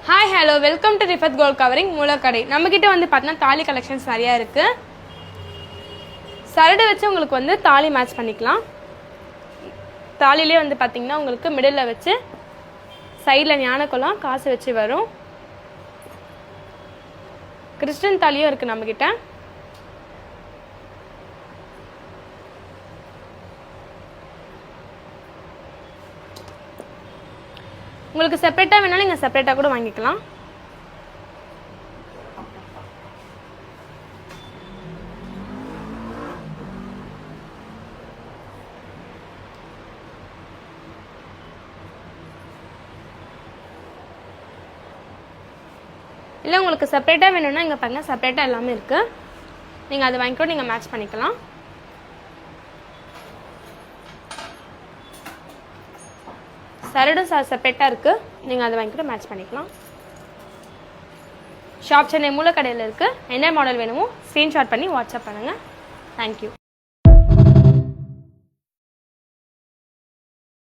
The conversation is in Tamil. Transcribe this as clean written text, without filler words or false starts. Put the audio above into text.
Hi hello welcome to Rifath gold covering மூலக்கடை. நம்மக்கிட்ட வந்து பார்த்தீங்கன்னா தாலி கலெக்ஷன்ஸ் நிறையா இருக்குது. சரடு வச்சு உங்களுக்கு வந்து தாலி மேட்ச் பண்ணிக்கலாம். தாலிலே வந்து பார்த்திங்கன்னா உங்களுக்கு மிடில் வச்சு சைடில் ஞானக்குளம் காசு வச்சு வரும். கிறிஸ்டன் தாலியும் இருக்குது நம்மக்கிட்ட. உங்களுக்கு செப்பரேட்டாக வேணாலும் நீங்கள் செப்பரேட்டாக கூட வாங்கிக்கலாம். இல்லை உங்களுக்கு செப்பரேட்டாக வேணும்னா இங்கே பாருங்கள், செப்பரேட்டாக எல்லாமே இருக்குது. நீங்கள் அதை வாங்கிக்கூட நீங்கள் மேட்ச் பண்ணிக்கலாம். சரடும் செப்பரேட்டாக இருக்குது, நீங்கள் அதை வாங்கிக்கூட மேட்ச் பண்ணிக்கலாம். ஷாப் சென்னை மூலக்கடையில் இருக்குது. என்ன மாடல் வேணுமோ ஸ்க்ரீன்ஷாட் பண்ணி வாட்ஸ்அப் பண்ணுங்கள். தேங்க்யூ.